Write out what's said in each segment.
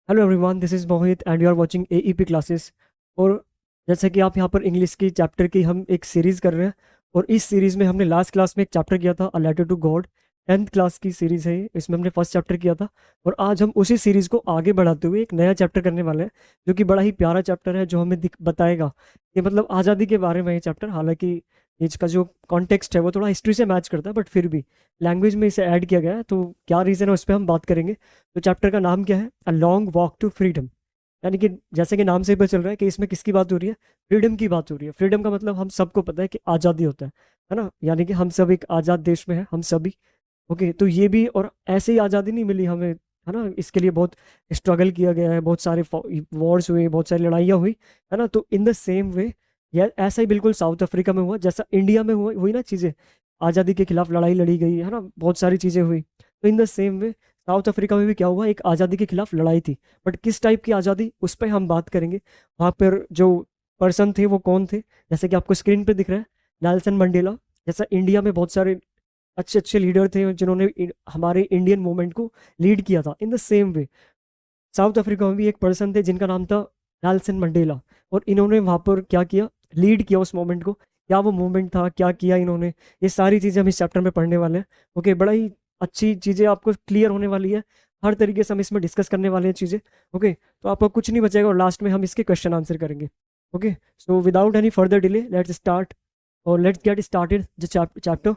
Hello everyone, this is Mohit and you are watching AEP classes. और जैसे कि आप यहाँ पर इंग्लिश की चैप्टर की हम एक सीरीज़ कर रहे हैं। और इस सीरीज़ में हमने लास्ट क्लास में एक चैप्टर किया था, a letter to God. 10th class की सीरीज़ है ये, इसमें हमने फर्स्ट चैप्टर किया था। और आज हम उसी सीरीज़ को आगे बढ़ाते हुए एक नया चैप्टर करने वाले हैं, जो कि बड़ा ही प्यारा चैप्टर है, जो हमें बताएगा कि मतलब आज़ादी के बारे में ये चैप्टर। हालांकि इसका जो कॉन्टेक्स्ट है वो थोड़ा हिस्ट्री से मैच करता है, बट फिर भी लैंग्वेज में इसे ऐड किया गया है, तो क्या रीज़न है उस पर हम बात करेंगे। तो चैप्टर का नाम क्या है? A long walk to freedom. यानी कि जैसे कि नाम से ही पता चल रहा है कि इसमें किसकी बात हो रही है? फ्रीडम की बात हो रही है। फ्रीडम का मतलब हम सबको पता है कि आज़ादी होता है ना। यानी कि हम सब एक आज़ाद देश में है, हम सभी। ओके, तो ये भी, और ऐसे ही आज़ादी नहीं मिली हमें, है ना। इसके लिए बहुत स्ट्रगल किया गया है, बहुत सारे वॉर्स हुए, बहुत सारी लड़ाइयाँ हुई, है ना। तो इन द सेम वे या ऐसा ही बिल्कुल साउथ अफ्रीका में हुआ, जैसा इंडिया में हुआ हुई ना चीज़ें। आज़ादी के खिलाफ लड़ाई लड़ी गई, है ना, बहुत सारी चीज़ें हुई। तो इन the same way South Africa में भी क्या हुआ, एक आज़ादी के खिलाफ लड़ाई थी। बट किस टाइप की आज़ादी, उस पर हम बात करेंगे। वहाँ पर जो पर्सन थे वो कौन थे? जैसे कि आपको स्क्रीन पे दिख रहा है, नेल्सन मंडेला। जैसा इंडिया में बहुत सारे अच्छे अच्छे लीडर थे जिन्होंने हमारे इंडियन मूवमेंट को लीड किया था, इन the same way South Africa में भी एक पर्सन थे जिनका नाम था नेल्सन मंडेला। और इन्होंने वहाँ पर क्या किया, लीड किया उस मोमेंट को। क्या वो मूवमेंट था, क्या किया इन्होंने, ये सारी चीज़ें हम इस चैप्टर में पढ़ने वाले हैं। ओके, बड़ा ही अच्छी चीज़ें आपको क्लियर होने वाली है। हर तरीके से हम इसमें डिस्कस करने वाले हैं चीज़ें। ओके, तो आपको कुछ नहीं बचेगा और लास्ट में हम इसके क्वेश्चन आंसर करेंगे। Okay, so without any further delay let's start, और let's get started the chapter.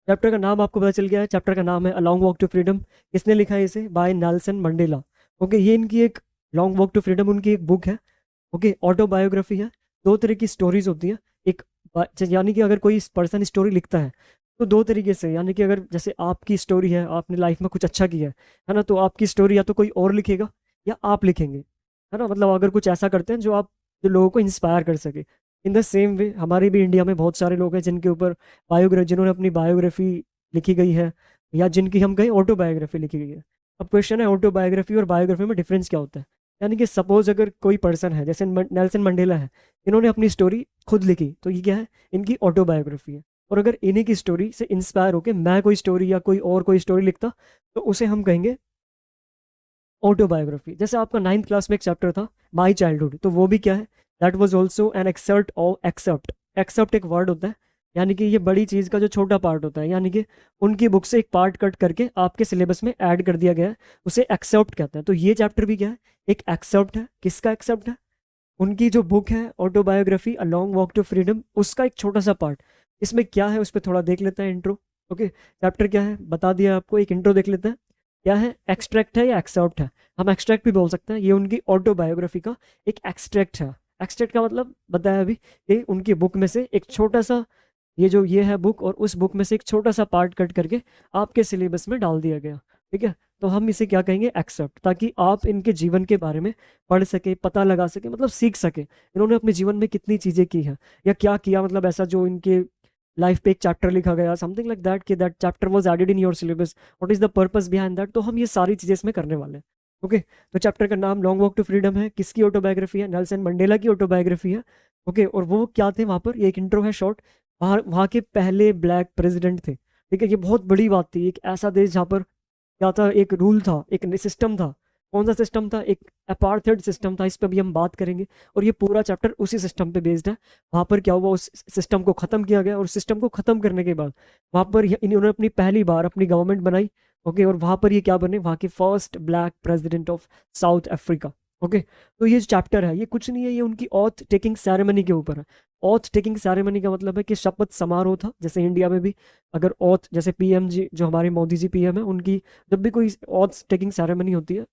Chapter का नाम आपको पता चल गया है, चैप्टर का नाम है a long walk to freedom. किसने लिखा है इसे? Bye Nelson Mandela. ओके, ये इनकी एक लॉन्ग वॉक टू फ्रीडम उनकी एक बुक है। ओके, ऑटोबायोग्राफी है। दो तरह की स्टोरीज होती हैं। एक यानी कि अगर कोई पर्सन स्टोरी लिखता है तो दो तरीके से, यानी कि अगर जैसे आपकी स्टोरी है, आपने लाइफ में कुछ अच्छा किया है ना, तो आपकी स्टोरी या तो कोई और लिखेगा या आप लिखेंगे, है ना। मतलब अगर कुछ ऐसा करते हैं जो आप, जो लोगों को इंस्पायर कर सके। इन द सेम वे हमारे भी इंडिया में बहुत सारे लोग हैं जिनके ऊपर बायोग्राफी, जिन्होंने अपनी बायोग्राफी लिखी गई है, या जिनकी हम कहें ऑटोबायोग्राफी लिखी गई है। अब क्वेश्चन है, ऑटोबायोग्राफी और बायोग्राफी में डिफरेंस क्या होता है? यानी कि सपोज अगर कोई पर्सन है, जैसे नेल्सन मंडेला है, इन्होंने अपनी स्टोरी खुद लिखी, तो ये क्या है? इनकी ऑटोबायोग्राफी है। और अगर इन्हीं की स्टोरी से इंस्पायर होकर मैं कोई स्टोरी या कोई और कोई स्टोरी लिखता, तो उसे हम कहेंगे ऑटोबायोग्राफी। जैसे आपका 9th क्लास में एक चैप्टर था, माई चाइल्डहुड, तो वो भी क्या है? That was also an exert और एक्सेप्ट। एक्सेप्ट एक वर्ड होता है, यानी कि ये बड़ी चीज़ का जो छोटा पार्ट होता है, यानी कि उनकी बुक से एक पार्ट कट करके आपके सिलेबस में ऐड कर दिया गया है, उसे एक्सेप्ट कहते हैं। तो ये चैप्टर भी क्या है? एक एक्सेप्ट है। किसका एक्सेप्ट है? उनकी जो बुक है autobiography a long walk to freedom, उसका एक छोटा सा पार्ट। इसमें क्या है उस पर थोड़ा देख लेते हैं, इंट्रो। ओके, चैप्टर क्या है बता दिया आपको, एक इंट्रो देख लेते हैं। क्या है? एक्सट्रैक्ट है या एक्सर्प्ट है? हम एक्सट्रैक्ट भी बोल सकते हैं। ये उनकी ऑटोबायोग्राफी का एक एक्सट्रैक्ट है। एक्सट्रैक्ट का मतलब बताया अभी, कि उनकी बुक में से एक छोटा सा, ये है बुक, और उस बुक में से एक छोटा सा पार्ट कट करके आपके सिलेबस में डाल दिया गया। ठीक है, तो हम इसे क्या कहेंगे? एक्सेप्ट, ताकि आप इनके जीवन के बारे में पढ़ सके, पता लगा सके, मतलब सीख सके इन्होंने अपने जीवन में कितनी चीजें की हैं या क्या किया, मतलब ऐसा जो इनके लाइफ पे एक चैप्टर लिखा गया, समथिंग लाइक दैट, कि that chapter was added in your syllabus, what is the purpose behind that. तो हम ये सारी चीजें इसमें करने वाले हैं। ओके, तो चैप्टर का नाम लॉन्ग वॉक टू फ्रीडम है। किसकी ऑटोबायोग्राफी है? नेल्सन मंडेला की ऑटोबायोग्राफी है। ओके, और वो क्या थे वहां पर? ये एक इंट्रो है शॉर्ट। वहाँ वहाँ के पहले ब्लैक प्रेसिडेंट थे। ठीक है, ये बहुत बड़ी बात थी। एक ऐसा देश जहाँ पर क्या था, एक रूल था, एक सिस्टम था। कौन सा सिस्टम था? एक अपार्थाइड सिस्टम था। इस पर भी हम बात करेंगे, और ये पूरा चैप्टर उसी सिस्टम पे बेस्ड है। वहां पर क्या हुआ, उस सिस्टम को खत्म किया गया, और सिस्टम को खत्म करने के बाद वहां पर इन्होंने अपनी पहली बार अपनी गवर्नमेंट बनाई। ओके, और वहां पर ये क्या बने? वहां के first black president of South Africa. Okay, तो ये जो चैप्टर है ये कुछ नहीं है, ये उनकी ऑथ टेकिंग सेरेमनी के ऊपर है। ऑथ टेकिंग सेरेमनी का मतलब है कि शपथ समारोह था, जैसे इंडिया में भी अगर ऑथ, जैसे पीएम जी, जो हमारे मोदी जी पीएम है, उनकी जब भी कोई ऑथ टेकिंग सेरेमनी होती है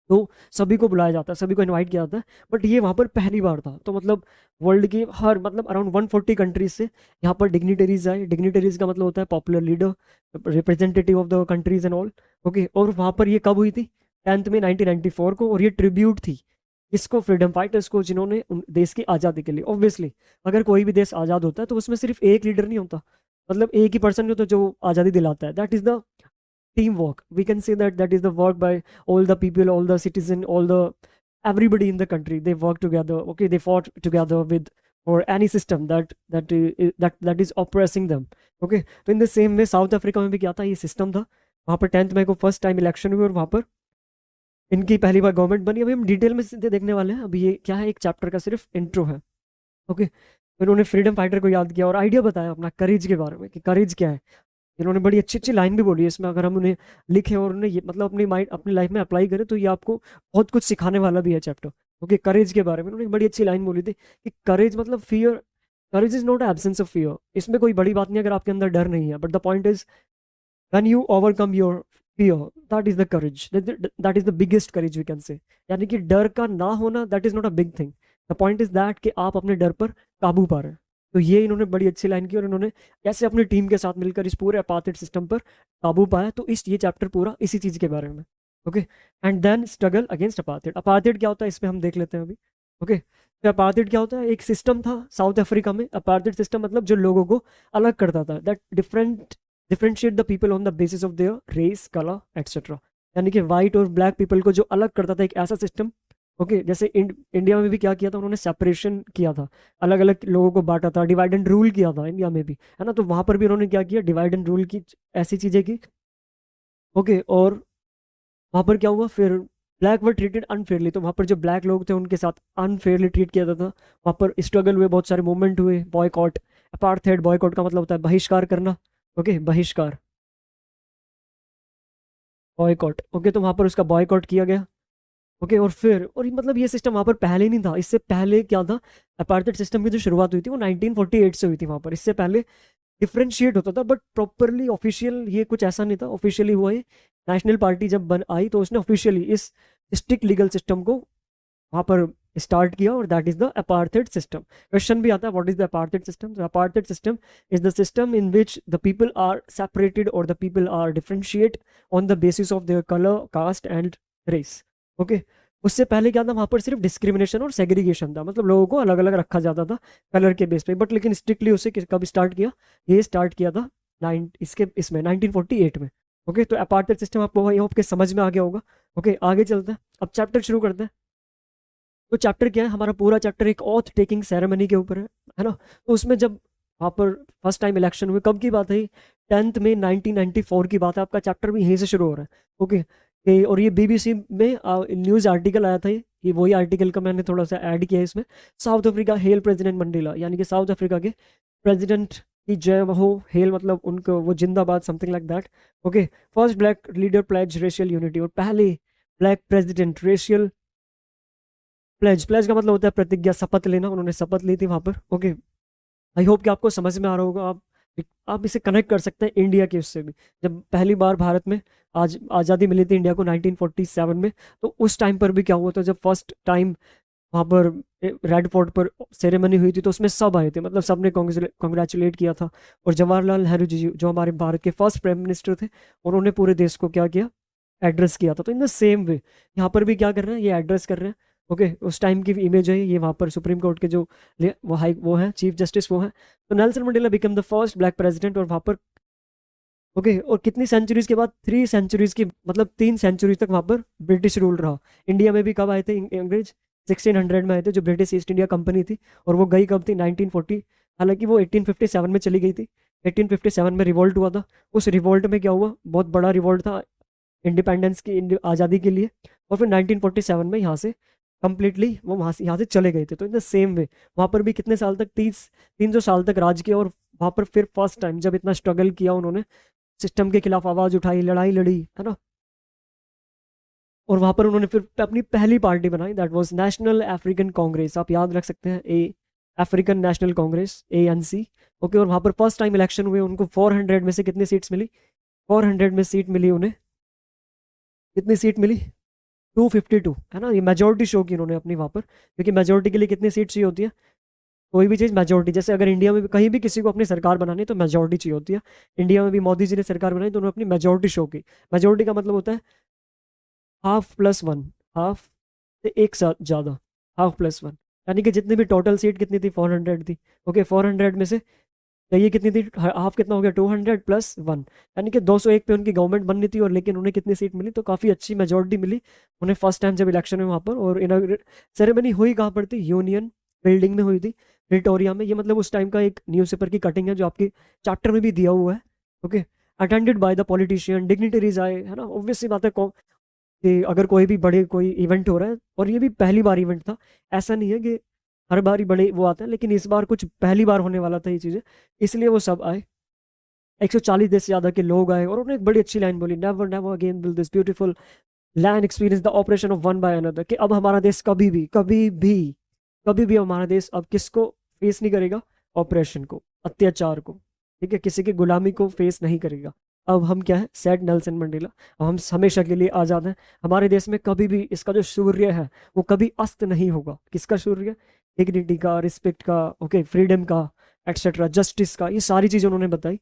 तो सभी को बुलाया जाता है, सभी को इनवाइट किया जाता है। बट ये वहाँ पर पहली बार था, तो मतलब वर्ल्ड के हर, मतलब अराउंड 140 कंट्रीज से यहाँ पर डिग्निटरीज आए। डिग्निटरीज का मतलब होता है popular leader, representative of the countries and all. Okay, और वहाँ पर ये कब हुई थी? 10th में 1994 को। और ये ट्रिब्यूट थी इसको, फ्रीडम फाइटर्स को, जिन्होंने देश की आज़ादी के लिए। ऑब्वियसली अगर कोई भी देश आज़ाद होता है तो उसमें सिर्फ एक लीडर नहीं होता, मतलब एक ही पर्सन नहीं होता जो आज़ादी दिलाता है। That is the teamwork. We can say that that is the work by all the people, all the citizen, all the everybody in the country. They work together. Okay, they fought together with, or any system that is oppressing them. Okay, तो in the same way south Africa में भी क्या था, ये system था। वहाँ पर 10th मई को फर्स्ट टाइम इलेक्शन हुई, और वहाँ पर इनकी पहली बार गवर्नमेंट बनी। अभी हम डिटेल में सीधे देखने वाले हैं। अभी ये क्या है, एक चैप्टर का सिर्फ इंट्रो है। ओके, इन्होंने फ्रीडम फाइटर को याद किया और आइडिया बताया अपना करेज के बारे में कि करेज क्या है। इन्होंने बड़ी अच्छी अच्छी लाइन भी बोली है इसमें, अगर हम उन्हें लिखें और उन्हें ये मतलब अपनी माइंड अपनी लाइफ में अप्लाई करें तो ये आपको बहुत कुछ सिखाने वाला भी है चैप्टर। ओके, करेज के बारे में उन्होंने एक बड़ी अच्छी लाइन बोली थी कि करेज मतलब fear, courage is not absence of fear. इसमें कोई बड़ी बात नहीं अगर आपके अंदर डर नहीं है, but the point is when you overcome your fear, that is the courage, that is the biggest courage we can say। यानी कि डर का ना होना, that is not a big thing, the point is that कि आप अपने डर पर काबू पा रहे हैं। तो ये इन्होंने बड़ी अच्छी लाइन की और इन्होंने कैसे अपनी टीम के साथ मिलकर इस पूरे अपार्थाइड सिस्टम पर काबू पाया, तो इस ये चैप्टर पूरा इसी चीज के बारे में। Okay, and then struggle against apartheid. Apartheid क्या होता है इसमें हम देख लेते हैं अभी। ओके, तो अपार्थाइड क्या होता है, एक सिस्टम था साउथ अफ्रीका में। अपार्थाइड सिस्टम मतलब जो लोगों को अलग करता था, that differentiate the people on the basis of their race, colour etcetera. यानी कि वाइट और ब्लैक पीपल को जो अलग करता था, एक ऐसा सिस्टम। ओके, जैसे इंडिया में भी क्या किया था उन्होंने, सेपरेशन किया था, अलग अलग लोगों को बांटा था, डिवाइड एंड रूल किया था इंडिया में भी, है ना। तो वहां पर भी उन्होंने क्या किया, डिवाइड एंड रूल की ऐसी चीजें की। ओके, और वहां पर क्या हुआ फिर, ब्लैक वर ट्रीटेड अनफेयरली। तो वहां पर जो ब्लैक लोग थे उनके साथ अनफेयरली ट्रीट किया जाता था। वहां पर स्ट्रगल हुए, बहुत सारे मूवमेंट हुए, बॉयकॉट। अपार्थाइड, बॉयकॉट का मतलब होता है बहिष्कार करना। ओके, बहिष्कार, बॉयकॉट। ओके, तो वहां पर उसका बॉयकॉट किया गया। ओके, और फिर और ये मतलब ये सिस्टम वहां पर पहले नहीं था। इससे पहले क्या था, अपार्थाइड सिस्टम की जो शुरुआत हुई थी वो 1948 से हुई थी वहां पर। इससे पहले डिफरेंशिएट होता था, बट प्रॉपरली ऑफिशियल ये कुछ ऐसा नहीं था। ऑफिशियली हुआ ये नेशनल पार्टी जब बन आई तो उसने ऑफिशियली इस स्ट्रिक्ट लीगल सिस्टम को वहां पर स्टार्ट किया, और that is the apartheid system. Question भी आता है, what is the apartheid system. The apartheid system is the system in which the people are separated और the people are differentiate on the basis of their colour, caste and race. Okay, उससे पहले क्या था, वहां पर सिर्फ discrimination और segregation था, मतलब लोगों को अलग अलग रखा जाता था कलर के बेस पे। बट लेकिन स्ट्रिक्टली उसे कब स्टार्ट किया, ये स्टार्ट किया था इसके इसमें 1948 में। ओके, तो अपार्थाइड सिस्टम आपको आई होप के समझ में आ गया होगा। ओके, आगे चलते हैं, अब चैप्टर शुरू करते हैं। तो चैप्टर क्या है, हमारा पूरा चैप्टर एक ऑथ टेकिंग सेरेमनी के ऊपर है ना। तो उसमें जब वहाँ पर फर्स्ट टाइम इलेक्शन हुए, कब की बात है, 10 मई 1994 की बात है। आपका चैप्टर भी यहीं से शुरू हो रहा है। ओके, और ये बीबीसी में न्यूज़ आर्टिकल आया था, ये वही आर्टिकल का मैंने थोड़ा सा ऐड किया है इसमें। South Africa hello president Mandela, यानी कि साउथ अफ्रीका के प्रेसिडेंट की जय हो, हेल मतलब उनको वो जिंदाबाद, something like that. Okay, first black leader pledge racial unity, और पहले black president racial pledge, pledge का मतलब होता है प्रतिज्ञा, शपथ लेना। उन्होंने शपथ ली थी वहां पर। ओके, आई होप कि आपको समझ में आ रहा होगा। आप इसे कनेक्ट कर सकते हैं इंडिया के उससे भी। जब पहली बार भारत में आज आज़ादी मिली थी इंडिया को 1947 में, तो उस टाइम पर भी क्या हुआ था, जब फर्स्ट टाइम वहाँ पर रेड फोर्ट पर सेरेमनी हुई थी तो उसमें सब आए थे, मतलब सब ने कॉन्ग्रेचुलेट किया था। और जवाहरलाल नेहरू जी जो हमारे भारत के फर्स्ट प्राइम मिनिस्टर थे, उन्होंने पूरे देश को क्या किया, एड्रेस किया था। तो इन द सेम वे यहाँ पर भी क्या कर रहे हैं, ये एड्रेस कर रहे हैं। ओके, उस टाइम की इमेज है ये, वहाँ पर सुप्रीम कोर्ट के जो वो है चीफ जस्टिस वो है। तो Nelson Mandela become the first black president, और वहाँ पर ओके, और कितनी सेंचुरीज के बाद, 3 सेंचुरीज की मतलब 3 सेंचुरी तक वहाँ पर ब्रिटिश रूल रहा। इंडिया में भी कब आए थे अंग्रेज, 1600 में आए थे, जो ब्रिटिश ईस्ट इंडिया कंपनी थी। और वो गई कब थी, 1940। हालांकि वो 1857 में चली गई थी। 1857 में रिवोल्ट हुआ था। उस रिवोल्ट में क्या हुआ, बहुत बड़ा रिवोल्ट था इंडिपेंडेंस की, आज़ादी के लिए। और फिर 1947 में यहाँ से कंप्लीटली वो वहाँ से यहाँ से चले गए थे। तो इन द सेम वे वहाँ पर भी कितने साल तक, 300 साल तक राज किया। और वहाँ पर फिर फर्स्ट टाइम जब इतना स्ट्रगल किया उन्होंने, सिस्टम के खिलाफ आवाज उठाई, लड़ाई लड़ी, है ना। और वहां पर उन्होंने फिर अपनी पहली पार्टी बनाई, that was National African Congress. आप याद रख सकते हैं, a African National Congress, ANC। Okay, और वहां पर फर्स्ट टाइम इलेक्शन हुए, उनको 400 में से कितनी सीट्स मिली, 400 में सीट मिली उन्हें। कितनी सीट मिली, 252, है ना। ये मेजोरिटी शो की उन्होंने अपनी वहां पर, क्योंकि मेजोरिटी के लिए कितनी सीट चाहिए होती है, कोई भी चीज़ मेजोरिटी। जैसे अगर इंडिया में भी कहीं भी किसी को अपनी सरकार बनानी है तो मेजोरिटी चाहिए होती है। इंडिया में भी मोदी जी ने सरकार बनाई तो उन्होंने अपनी मेजोरिटी शो की। मेजोरिटी का मतलब होता है हाफ प्लस वन, हाफ से एक साथ ज़्यादा, हाफ प्लस वन। यानी कि जितनी भी टोटल सीट कितनी थी, 400 थी। ओके, 400 में से तो ये कितनी थी, हाफ कितना हो गया, 200 प्लस वन, यानी कि 201 पे उनकी गवर्नमेंट बननी थी। और लेकिन उन्हें कितनी सीट मिली, तो काफ़ी अच्छी मेजोरिटी मिली उन्हें फर्स्ट टाइम जब इलेक्शन में वहाँ पर। और सेरेमनी हुई कहाँ पर थी, यूनियन बिल्डिंग में हुई थी, प्रिटोरिया में। ये मतलब उस टाइम का एक न्यूज़पेपर की कटिंग है जो आपके चार्टर में भी दिया हुआ है। Okay, attended by the politician, dignitaries आए, है ना। ऑब्वियसली बात है, कि अगर कोई भी बड़े कोई इवेंट हो रहा है, और ये भी पहली बार इवेंट था, ऐसा नहीं है कि हर बार ही बड़े वो आते हैं, लेकिन इस बार कुछ पहली बार होने वाला था ये चीज़ें, इसलिए वो सब आए। 140 देश से ज़्यादा के लोग आए, और उन्होंने एक बड़ी अच्छी लाइन बोली, never never again will this beautiful land experience the operation of one by another, कि अब हमारा देश कभी भी हमारा देश अब किसको फेस नहीं करेगा, ऑपरेशन को, अत्याचार को, ठीक है, किसी की गुलामी को फेस नहीं करेगा। अब हम क्या है, सेड नेल्सन मंडेला, अब हम हमेशा के लिए आज़ाद हैं। हमारे देश में कभी भी इसका जो सूर्य है वो कभी अस्त नहीं होगा। किसका सूर्य? डिग्निटी का, रिस्पेक्ट का, ओके, फ्रीडम का, एक्सेट्रा, जस्टिस का, ये सारी चीज़ें उन्होंने बताई।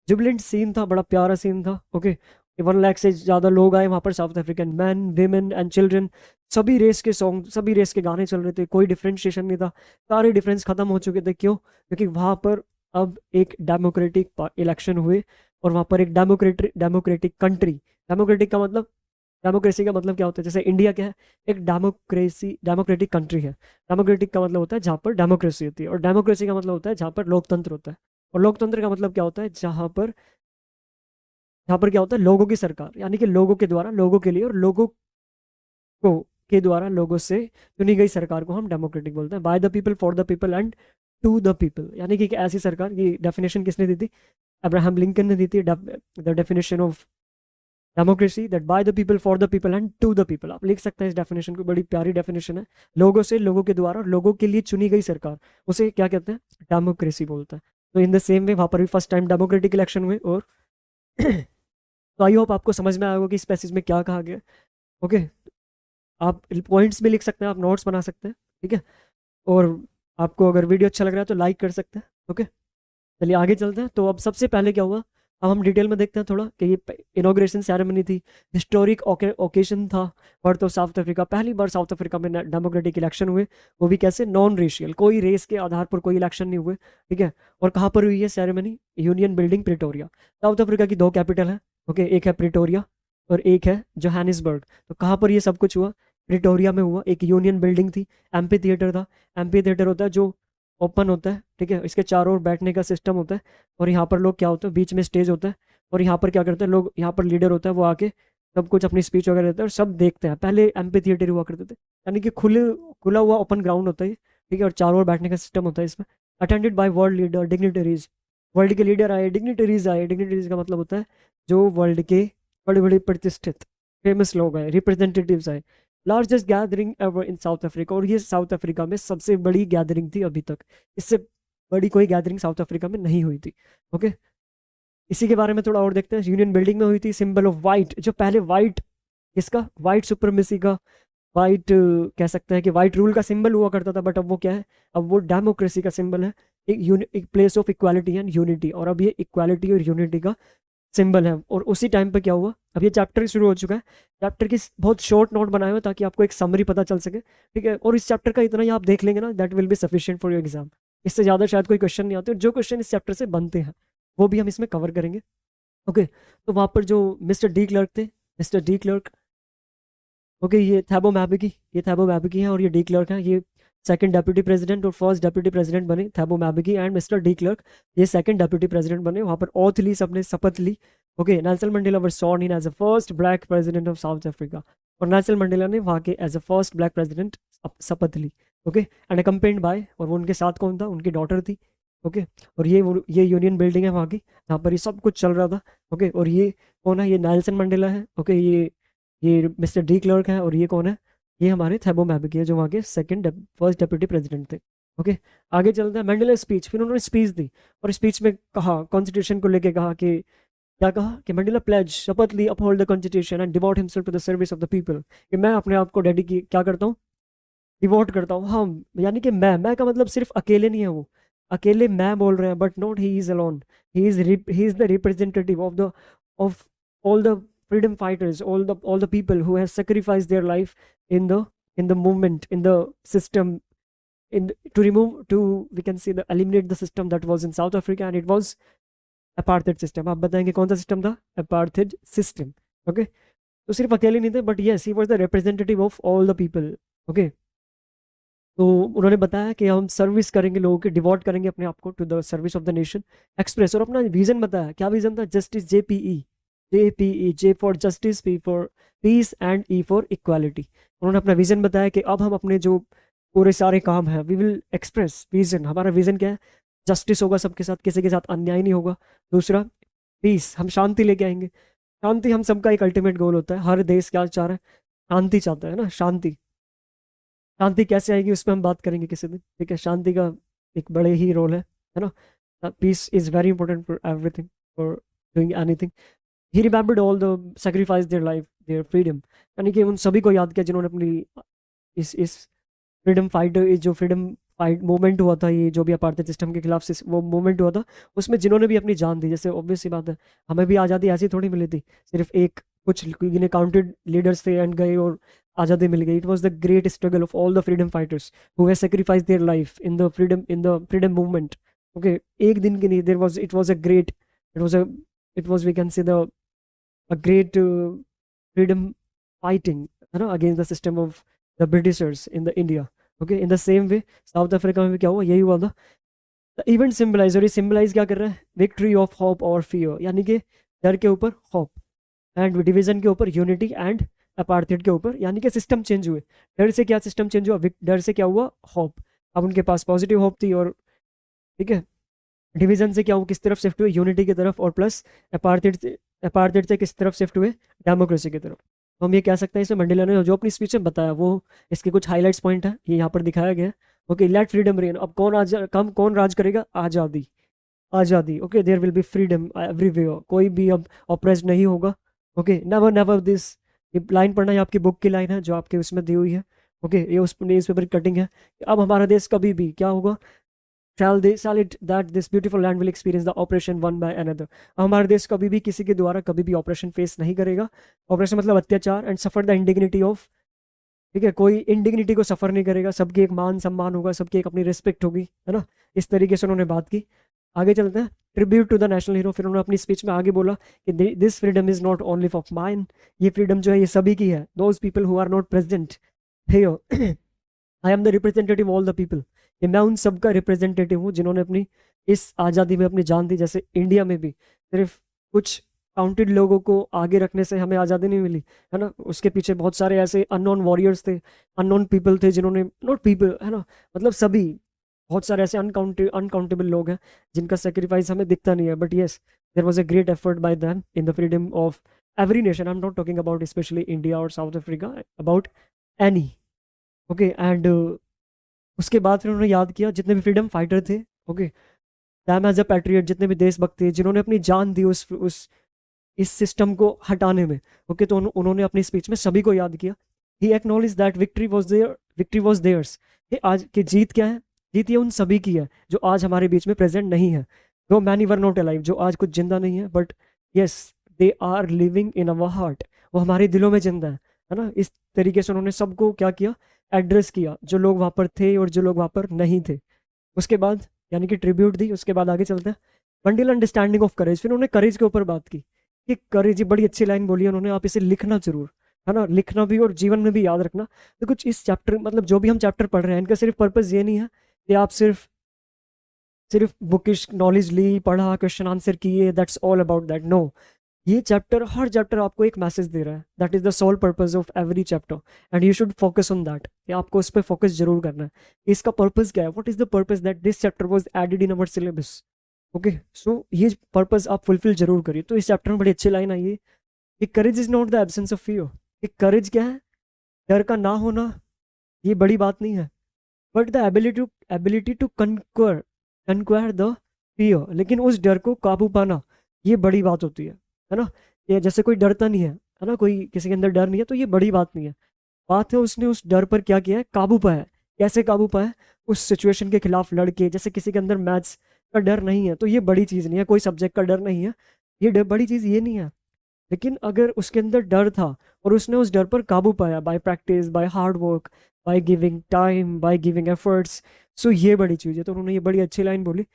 जुबिलेंट सीन था, बड़ा प्यारा सीन था, ओके। 1 लाख से ज़्यादा लोग आए वहाँ पर, south African man, women and children, सभी रेस के सॉन्ग, सभी रेस के गाने चल रहे थे, कोई डिफ्रेंशिएशन नहीं था, सारे डिफरेंस खत्म हो चुके थे। क्यों? क्योंकि वहाँ पर अब एक डेमोक्रेटिक इलेक्शन हुए, और वहाँ पर एक डेमोक्रेटिक कंट्री, डेमोक्रेटिक का मतलब, डेमोक्रेसी का मतलब क्या होता है? जैसे इंडिया क्या है, एक डेमोक्रेटिक कंट्री है। डेमोक्रेटिक का मतलब होता है जहाँ पर डेमोक्रेसी होती है, और डेमोक्रेसी का मतलब होता है जहाँ पर लोकतंत्र होता है। और लोकतंत्र का मतलब क्या होता है? जहाँ पर क्या होता है, लोगों की सरकार, यानी कि लोगों के द्वारा, लोगों के लिए, और लोगों को के द्वारा, लोगों से चुनी गई सरकार को हम डेमोक्रेटिक बोलते हैं। By the people, for the people and to the people, यानी कि एक ऐसी सरकार की डेफिनेशन किसने दी थी? अब्राहम लिंकन ने दी थी, the definition of democracy, that by the people, for the people and to the people. आप लिख सकते हैं इस डेफिनेशन को, बड़ी प्यारी डेफिनेशन है। लोगों से, लोगों के द्वारा, लोगों के लिए चुनी गई सरकार, उसे क्या कहते हैं? डेमोक्रेसी बोलते हैं। तो इन द सेम वे वहाँ पर भी फर्स्ट टाइम डेमोक्रेटिक इलेक्शन हुए, और तो आई होप आपको समझ में आया होगा कि इस पैसेज में क्या कहा गया। ओके, आप पॉइंट्स भी लिख सकते हैं, आप नोट्स बना सकते हैं, ठीक है। और आपको अगर वीडियो अच्छा लग रहा है तो लाइक कर सकते हैं। ओके, चलिए आगे चलते हैं। तो अब सबसे पहले क्या हुआ, अब हम डिटेल में देखते हैं थोड़ा, कि ये इनॉग्रेशन सेरेमनी थी, हिस्टोरिक ओकेशन था, बर्थ ऑफ साउथ अफ्रीका, पहली बार साउथ अफ्रीका में डेमोक्रेटिक इलेक्शन हुए, वो भी कैसे, नॉन रेशियल, कोई रेस के आधार पर कोई इलेक्शन नहीं हुए, ठीक है। और कहाँ पर हुई है ceremony? Union building, Pretoria. South Africa की 2 कैपिटल है, ओके, एक है प्रिटोरिया और एक है जोहानिसबर्ग। तो कहाँ पर ये सब कुछ हुआ? प्रिटोरिया में हुआ। एक यूनियन बिल्डिंग थी, एम्पी थिएटर था। एम्पी थिएटर होता है जो ओपन होता है, ठीक है, इसके चारों ओर बैठने का सिस्टम होता है, और यहाँ पर लोग क्या होता है, बीच में स्टेज होता है, और यहाँ पर क्या करते हैं लोग, यहाँ पर लीडर होता है, वो आके सब कुछ अपनी स्पीच वगैरह देता है, और सब देखते हैं। पहले एम्पी थिएटर हुआ करते थे, यानी कि खुला हुआ ओपन ग्राउंड होता है, ठीक है, और चारों ओर बैठने का सिस्टम होता है इसमें। Attended by world leader, dignitaries, world के लीडर आए, डिग्निटरीज आए। डिग्निटरीज का मतलब होता है जो वर्ल्ड के बड़े बड़े प्रतिष्ठित फेमस लोग आए, रिप्रेजेंटेटिव्स आए। Largest gathering ever in South Africa, और ये साउथ अफ्रीका में सबसे बड़ी गैदरिंग थी अभी तक, इससे बड़ी कोई गैदरिंग साउथ अफ्रीका में नहीं हुई थी। ओके, इसी के बारे में थोड़ा और देखते हैं। यूनियन बिल्डिंग में हुई थी, सिंबल ऑफ वाइट, जो पहले वाइट, किसका? वाइट सुप्रीमेसी का, वाइट कह सकते हैं कि वाइट रूल का सिंबल हुआ करता था, बट अब वो क्या है, अब वो डेमोक्रेसी का सिंबल है, एक place of equality and unity, और अब ये इक्वालिटी और यूनिटी का सिंबल है। और उसी टाइम पे क्या हुआ, अब ये चैप्टर शुरू हो चुका है। चैप्टर की बहुत शॉर्ट नोट बनाए हुए ताकि आपको एक समरी पता चल सके, ठीक है। और इस चैप्टर का इतना ही आप देख लेंगे ना, that will be sufficient for your exam. इससे ज़्यादा शायद कोई क्वेश्चन नहीं आते, और जो क्वेश्चन इस चैप्टर से बनते हैं वो भी हम इसमें कवर करेंगे। ओके, तो वहाँ पर जो मिस्टर डी क्लर्क थे, मिस्टर डी क्लर्क, ओके, ये थैबो मैबिकी, ये थैबो मैबिकी है, और ये डी क्लर्क है। ये सेकंड डेप्यूटी प्रेसिडेंट और फर्स्ट डेप्यूटी प्रेसिडेंट बने, Thabo Mbeki and mister de Klerk. ये सेकंड डेप्यूटी प्रेसिडेंट बने, वहाँ पर ओथ ली, सबने शपथ ली। Okay, Nelson Mandela were sworn in as a first black president of South Africa, और नेल्सन मंडेला ने वहाँ के as a first black president शपथ ली। ओके, एंड अकम्पेन्ड बाय, और वो उनके साथ कौन था? उनकी डॉटर थी। ओके, और ये यूनियन बिल्डिंग है वहाँ की, जहाँ पर ये सब कुछ चल रहा था। ओके, और ये कौन है? ये नेल्सन मंडेला है। ओके, ये मिस्टर डी क्लर्क है, और ये कौन है? ये हमारे थैबो मैबिकी है, जो वहाँ के फर्स्ट डेप्यूटी प्रेसिडेंट थे। ओके, आगे चलते हैं। मंडेला स्पीच, फिर उन्होंने स्पीच दी, और स्पीच में कहा, कॉन्स्टिट्यूशन को लेके कहा कि, क्या कहा कि मंडेला प्लेज, शपथ ली, uphold the constitution and devote himself to the service of the people, कि मैं अपने आप को डेडिकेट क्या करता हूँ, डिवोट करता हूँ। हाँ, यानी कि मैं का मतलब सिर्फ अकेले नहीं है, वो अकेले मैं बोल रहे हैं, but not he is alone, he is the representative of all the freedom fighters, all the people who have sacrificed their life in the movement, in the system, to remove, to we can say, the eliminate the system that was in South Africa, and it was apartheid system। आप बताएंगे कौन सा system था? apartheid system। Okay, तो सिर्फ अकेले नहीं थे, but yes, he was the representative of all the people. Okay, तो उन्होंने बताया कि हम सर्विस करेंगे, लोगों के डिवोट करेंगे अपने आप को to the service of the nation, express, और अपना विजन बताया। क्या विजन था? Justice, JPE, JPE, J for justice, P for peace and E for equality. उन्होंने अपना विजन बताया कि अब हम अपने जो पूरे सारे काम हैं, वी विल एक्सप्रेस विजन। हमारा विजन क्या है? जस्टिस होगा सबके साथ, किसी के साथ अन्याय नहीं होगा। दूसरा, पीस, हम शांति लेके आएंगे। शांति हम सबका एक अल्टीमेट गोल होता है। हर देश क्या चाह रहा है? शांति चाहता है ना, शांति। शांति कैसे आएगी उस पर हम बात करेंगे किसी दिन, ठीक है। शांति का एक बड़े ही रोल है ना। Peace is very important for everything, for doing anything. He remembered all the sacrifice their life, their freedom, यानी कि उन सभी को याद किया जिन्होंने अपनी इस फ्रीडम फाइटर, इस जो फ्रीडम फाइट मूवमेंट हुआ था, ये जो भी अपार्थाइड सिस्टम के खिलाफ वो मूवमेंट हुआ था, उसमें जिन्होंने भी अपनी जान दी। जैसे ऑब्वियस सी बात है, हमें भी आज़ादी ऐसी थोड़ी मिली थी, सिर्फ एक कुछ गिने काउंटेड लीडर्स थे एंड गए और आज़ादी मिल गई। It was the great struggle of all the freedom fighters who have sacrifice their life in the freedom movement. Okay, एक दिन की नहीं, there was it was a great, it was a it was we can say the a great freedom fighting, है ना, against the system of the Britishers in the India. Okay, in the same way South Africa में भी क्या हुआ, यही हुआ था। The event symbolize, और ये सिंबलाइज क्या कर रहा है? विक्ट्री ऑफ होप और फियर, यानी कि डर के ऊपर होप, एंड डिवीजन के ऊपर यूनिटी, एंड अपार्थाइड के ऊपर, यानी कि सिस्टम चेंज हुए। डर से क्या सिस्टम चेंज हुआ? डर से क्या हुआ? होप। अब उनके पास पॉजिटिव होप थी, और ठीक है, डिवीजन से क्या हुआ, किस तरफ शिफ्ट हुए? यूनिटी की तरफ, और प्लस अपार्थाइड से किस तरफ शिफ्ट हुए? डेमोक्रेसी की तरफ। तो हम ये कह सकते हैं, इसे मंडेला ने जो अपनी स्पीच में बताया, वो इसके कुछ हाईलाइट्स पॉइंट है, ये यहाँ पर दिखाया गया है। Okay, let freedom reign. अब कौन राज करेगा? आज़ादी। आज़ादी। Okay, there will be freedom everywhere, कोई भी अब ऑप्रेस्ड नहीं होगा। ओके, नेवर नेवर दिस, ये लाइन पढ़ना, ये आपकी बुक की लाइन है जो आपके उसमें दी हुई है। ओके, ये उस न्यूज़ पेपर की कटिंग है। अब हमारा देश कभी भी क्या होगा? shall it that this beautiful land will experience the oppression one by another। हमारा देश कभी भी किसी के द्वारा कभी भी ऑपरेशन फेस नहीं करेगा। ऑपरेशन मतलब अत्याचार, एंड सफर द इंडिग्निटी ऑफ, ठीक है, कोई इंडिग्निटी को सफर नहीं करेगा, सबकी एक मान सम्मान होगा, सबकी एक अपनी रिस्पेक्ट होगी, है ना। इस तरीके से उन्होंने बात की। आगे चलते हैं, tribute to the national hero. फिर उन्होंने अपनी स्पीच में आगे बोला कि this freedom is not only of mine, ये फ्रीडम जो है ये सभी की है। Those people who are not present here, I am the representative all the people, कि मैं उन सब का रिप्रेजेंटेटिव हूँ जिन्होंने अपनी इस आज़ादी में अपनी जान दी। जैसे इंडिया में भी सिर्फ कुछ काउंटेड लोगों को आगे रखने से हमें आज़ादी नहीं मिली, है ना। उसके पीछे बहुत सारे ऐसे अननोन वॉरियर्स थे, अननोन पीपल थे, जिन्होंने, नॉट पीपल, है ना, मतलब सभी, बहुत सारे ऐसे अनकाउंटेबल लोग हैं जिनका सेक्रीफाइस हमें दिखता नहीं है, but yes, there was a great effort by them in the freedom of every nation. I am not talking about specially India और South Africa, about any. Okay, and उसके बाद फिर उन्होंने याद किया जितने भी फ्रीडम फाइटर थे। Okay, them as a patriot, जितने भी देशभक्त थे जिन्होंने अपनी जान दी उस इस सिस्टम को हटाने में। ओके, तो उन्होंने अपनी स्पीच में सभी को याद किया। He acknowledge that victory was theirs, कि आज की जीत क्या है? जीत ये उन सभी की है जो आज हमारे बीच में प्रेजेंट नहीं है। दो मैनी वर नॉट अलाइव, जो आज कुछ जिंदा नहीं है, but yes, they are living in our heart, वो हमारे दिलों में जिंदा है ना। इस तरीके से उन्होंने सबको क्या किया? एड्रेस किया, जो लोग वहाँ पर थे और जो लोग वहाँ पर नहीं थे। उसके बाद यानी कि ट्रिब्यूट दी। उसके बाद आगे चलते हैं, बंडल अंडरस्टैंडिंग ऑफ करेज। फिर उन्होंने करेज के ऊपर बात की कि करेज, ये बड़ी अच्छी लाइन बोली है उन्होंने, आप इसे लिखना जरूर, है ना, लिखना भी और जीवन में भी याद रखना। तो कुछ इस चैप्टर, मतलब जो भी हम चैप्टर पढ़ रहे हैं, इनका सिर्फ पर्पस ये नहीं है कि आप सिर्फ सिर्फ बुकिश नॉलेज ली, पढ़ा, क्वेश्चन आंसर किए, that's all about that. No, ये चैप्टर, हर चैप्टर आपको एक मैसेज दे रहा है। That is the sole purpose of every chapter, and you should focus on that. आपको उस पर फोकस जरूर करना है। इसका पर्पस क्या है? What is the purpose that this chapter was added in our syllabus? Okay, so ये पर्पस आप फुलफिल जरूर करिए। तो इस चैप्टर में बड़ी अच्छी लाइन आई है कि courage is not the absence of fear. कि करेज क्या है? डर का ना होना, ये बड़ी बात नहीं है, but the ability to conquer the fear. लेकिन उस डर को काबू पाना, ये बड़ी बात होती है ना। ये जैसे कोई डरता नहीं है ना, कोई किसी के अंदर डर नहीं है, तो ये बड़ी बात नहीं है। बात है उसने उस डर पर क्या किया है? काबू पाया है। कैसे काबू पाया? उस सिचुएशन के खिलाफ लड़के। जैसे किसी के अंदर मैथ्स का डर नहीं है, तो ये बड़ी चीज़ नहीं है। कोई सब्जेक्ट का डर नहीं है, ये बड़ी चीज़ ये नहीं है। लेकिन अगर उसके अंदर डर था और उसने उस डर पर काबू पाया, by practice, by hard work, by giving time, by giving efforts, so ये बड़ी चीज़ है। तो उन्होंने ये बड़ी अच्छी लाइन बोली।